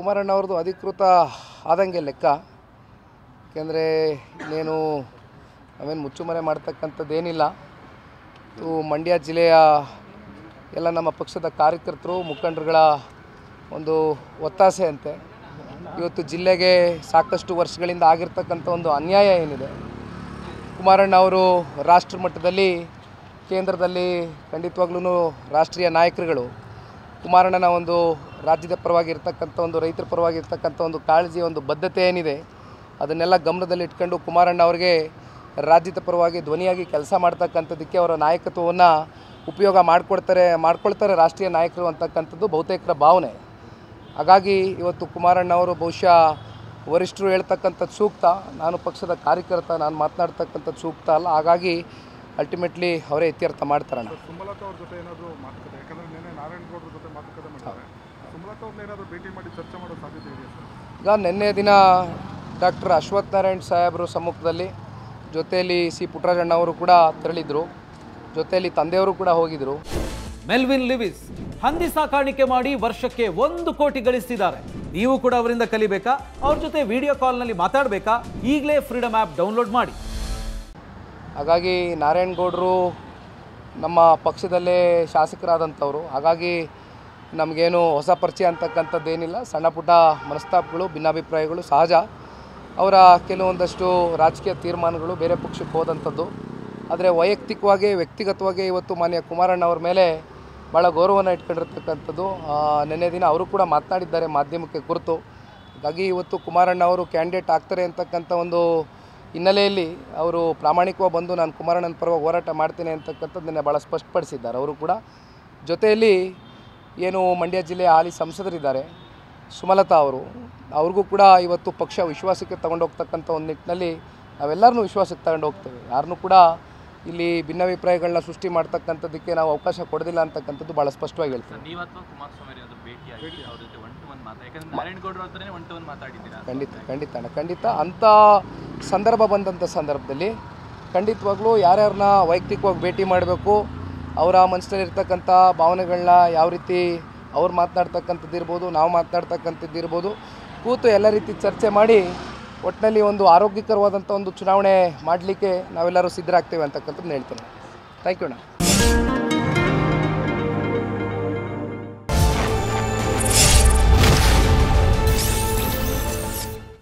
ಕುಮಾರಣ್ಣ ಅವ್ರದ್ದು ಅಧಿಕೃತ ಆದಂಗೆ ಲೆಕ್ಕ. ಯಾಕೆಂದರೆ ಇನ್ನೇನು ನಾವೇನು ಮುಚ್ಚುಮರೆ ಮಾಡ್ತಕ್ಕಂಥದ್ದೇನಿಲ್ಲ. ಇದು ಮಂಡ್ಯ ಜಿಲ್ಲೆಯ ಎಲ್ಲ ನಮ್ಮ ಪಕ್ಷದ ಕಾರ್ಯಕರ್ತರು ಮುಖಂಡರುಗಳ ಒಂದು ಒತ್ತಾಸೆ ಅಂತೆ. ಇವತ್ತು ಜಿಲ್ಲೆಗೆ ಸಾಕಷ್ಟು ವರ್ಷಗಳಿಂದ ಆಗಿರ್ತಕ್ಕಂಥ ಒಂದು ಅನ್ಯಾಯ ಏನಿದೆ, ಕುಮಾರಣ್ಣ ಅವರು ರಾಷ್ಟ್ರ ಮಟ್ಟದಲ್ಲಿ ಕೇಂದ್ರದಲ್ಲಿ ಖಂಡಿತವಾಗ್ಲೂ ರಾಷ್ಟ್ರೀಯ ನಾಯಕರುಗಳು ಕುಮಾರಣ್ಣನ ಒಂದು ರಾಜ್ಯದ ಪರವಾಗಿ ಇರ್ತಕ್ಕಂಥ ಒಂದು ರೈತರ ಪರವಾಗಿ ಇರ್ತಕ್ಕಂಥ ಒಂದು ಕಾಳಜಿ, ಒಂದು ಬದ್ಧತೆ ಏನಿದೆ ಅದನ್ನೆಲ್ಲ ಗಮನದಲ್ಲಿ ಇಟ್ಕೊಂಡು ಕುಮಾರಣ್ಣ ಅವರಿಗೆ ರಾಜ್ಯದ ಪರವಾಗಿ ಧ್ವನಿಯಾಗಿ ಕೆಲಸ ಮಾಡ್ತಕ್ಕಂಥದ್ದಕ್ಕೆ ಅವರ ನಾಯಕತ್ವವನ್ನು ಉಪಯೋಗ ಮಾಡ್ಕೊಳ್ತಾರೆ ರಾಷ್ಟ್ರೀಯ ನಾಯಕರು ಅಂತಕ್ಕಂಥದ್ದು ಬಹುತೇಕರ ಭಾವನೆ. ಹಾಗಾಗಿ ಇವತ್ತು ಕುಮಾರಣ್ಣ ಅವರು ಬಹುಶಃ ವರಿಷ್ಠರು ಹೇಳ್ತಕ್ಕಂಥದ್ದು ಸೂಕ್ತ, ನಾನು ಪಕ್ಷದ ಕಾರ್ಯಕರ್ತ, ನಾನು ಮಾತನಾಡ್ತಕ್ಕಂಥದ್ದು ಸೂಕ್ತ ಅಲ್ಲ. ಹಾಗಾಗಿ ಅಲ್ಟಿಮೇಟ್ಲಿ ಅವರೇ ಇತ್ಯರ್ಥ ಮಾಡ್ತಾರಣ್ಣ. ಸುಮಲತಾ ಅವ್ರ ಜೊತೆ ಏನಾದರೂ ಮಾತುಕತೆ, ಯಾಕಂದರೆ ನಿನ್ನೆ ನಾರಾಯಣಗೌಡರ ಜೊತೆ ಮಾತುಕತೆ ಮಾಡಿದ್ದಾರೆ, ಸುಮಲತಾ ಅವ್ರನ್ನ ಏನಾದರೂ ಭೇಟಿ ಮಾಡಿ ಚರ್ಚೆ ಮಾಡೋ ಸಾಧ್ಯತೆ ಇದೆಯಾ ಸರ್? ಈಗ ನಿನ್ನೆ ದಿನ ಡಾಕ್ಟರ್ ಅಶ್ವಥ್ ನಾರಾಯಣ್ ಸಾಹೇಬರು ಸಮ್ಮುಖದಲ್ಲಿ ಜೊತೆಯಲ್ಲಿ ಸಿ ಪುಟ್ಟರಾಜಣ್ಣ ಅವರು ಕೂಡ ತೆರಳಿದ್ರು, ಜೊತೆಯಲ್ಲಿ ತಂದೆಯವರು ಕೂಡ ಹೋಗಿದ್ರು. ಮೆಲ್ವಿನ್ ಲಿವಿಸ್ ಹಂದಿ ಸಾಕಾಣಿಕೆ ಮಾಡಿ ವರ್ಷಕ್ಕೆ 1 ಕೋಟಿ ಗಳಿಸ್ತಿದ್ದಾರೆ. ನೀವು ಕೂಡ ಅವರಿಂದ ಕಲಿಬೇಕಾ? ಅವ್ರ ಜೊತೆ ವಿಡಿಯೋ ಕಾಲ್ನಲ್ಲಿ ಮಾತಾಡಬೇಕಾ? ಈಗಲೇ ಫ್ರೀಡಮ್ ಆ್ಯಪ್ ಡೌನ್ಲೋಡ್ ಮಾಡಿ. ಹಾಗಾಗಿ ನಾರಾಯಣಗೌಡರು ನಮ್ಮ ಪಕ್ಷದಲ್ಲೇ ಶಾಸಕರಾದಂಥವ್ರು, ಹಾಗಾಗಿ ನಮಗೇನು ಹೊಸ ಪರಿಚಯ ಅಂತಕ್ಕಂಥದ್ದೇನಿಲ್ಲ. ಸಣ್ಣ ಪುಟ್ಟ ಮನಸ್ತಾಪಗಳು, ಭಿನ್ನಾಭಿಪ್ರಾಯಗಳು ಸಹಜ. ಅವರ ಕೆಲವೊಂದಷ್ಟು ರಾಜಕೀಯ ತೀರ್ಮಾನಗಳು ಬೇರೆ ಪಕ್ಷಕ್ಕೆ ಹೋದಂಥದ್ದು. ಆದರೆ ವೈಯಕ್ತಿಕವಾಗಿ ವ್ಯಕ್ತಿಗತವಾಗಿ ಇವತ್ತು ಮಾನ್ಯ ಕುಮಾರಣ್ಣ ಅವ್ರ ಮೇಲೆ ಭಾಳ ಗೌರವವನ್ನು ಇಟ್ಕೊಂಡಿರ್ತಕ್ಕಂಥದ್ದು. ನಿನ್ನೆ ದಿನ ಅವರು ಕೂಡ ಮಾತನಾಡಿದ್ದಾರೆ ಮಾಧ್ಯಮಕ್ಕೆ ಕುರಿತು. ಹಾಗಾಗಿ ಇವತ್ತು ಕುಮಾರಣ್ಣ ಅವರು ಕ್ಯಾಂಡಿಡೇಟ್ ಆಗ್ತಾರೆ ಅಂತಕ್ಕಂಥ ಒಂದು ಹಿನ್ನೆಲೆಯಲ್ಲಿ ಅವರು ಪ್ರಾಮಾಣಿಕವಾಗಿ ಬಂದು ನಾನು ಕುಮಾರಣ್ಣನ ಪರವಾಗಿ ಹೋರಾಟ ಮಾಡ್ತೇನೆ ಅಂತಕ್ಕಂಥದ್ದು ನಿನ್ನೆ ಭಾಳ ಸ್ಪಷ್ಟಪಡಿಸಿದ್ದಾರೆ. ಅವರು ಕೂಡ ಜೊತೆಯಲ್ಲಿ ಏನು ಮಂಡ್ಯ ಜಿಲ್ಲೆಯ ಹಾಲಿ ಸಂಸದರಿದ್ದಾರೆ ಸುಮಲತಾ ಅವ್ರಿಗೂ ಕೂಡ ಇವತ್ತು ಪಕ್ಷ ವಿಶ್ವಾಸಕ್ಕೆ ತಗೊಂಡೋಗ್ತಕ್ಕಂಥ ಒಂದು ನಿಟ್ಟಿನಲ್ಲಿ ನಾವೆಲ್ಲರನ್ನೂ ವಿಶ್ವಾಸಕ್ಕೆ ತಗೊಂಡು ಹೋಗ್ತೇವೆ. ಯಾರನ್ನೂ ಕೂಡ ಇಲ್ಲಿ ಭಿನ್ನಾಭಿಪ್ರಾಯಗಳನ್ನ ಸೃಷ್ಟಿ ಮಾಡ್ತಕ್ಕಂಥದ್ದಕ್ಕೆ ನಾವು ಅವಕಾಶ ಕೊಡೋದಿಲ್ಲ ಅಂತಕ್ಕಂಥದ್ದು ಭಾಳ ಸ್ಪಷ್ಟವಾಗಿ ಹೇಳ್ತೀವಿ. ಖಂಡಿತ ಅಂಥ ಸಂದರ್ಭ ಬಂದಂಥ ಸಂದರ್ಭದಲ್ಲಿ ಖಂಡಿತವಾಗ್ಲೂ ಯಾರ್ಯಾರನ್ನ ವೈಯಕ್ತಿಕವಾಗಿ ಭೇಟಿ ಮಾಡಬೇಕು, ಅವರ ಮನಸ್ಸಿನಲ್ಲಿರ್ತಕ್ಕಂಥ ಭಾವನೆಗಳನ್ನ ಯಾವ ರೀತಿ ಅವ್ರು ಮಾತನಾಡ್ತಕ್ಕಂಥದ್ದು ಇರ್ಬೋದು, ನಾವು ಮಾತನಾಡ್ತಕ್ಕಂಥದ್ದು ಇರ್ಬೋದು, ಕೂತು ಎಲ್ಲ ರೀತಿ ಚರ್ಚೆ ಮಾಡಿ ಒಟ್ಟಿನಲ್ಲಿ ಒಂದು ಆರೋಗ್ಯಕರವಾದಂಥ ಒಂದು ಚುನಾವಣೆ ಮಾಡಲಿಕ್ಕೆ ನಾವೆಲ್ಲರೂ ಸಿದ್ಧರಾಗ್ತೇವೆ ಅಂತಕ್ಕಂಥದ್ದು ಹೇಳ್ತೇನೆ. ಥ್ಯಾಂಕ್ ಯು ಅಣ್ಣ.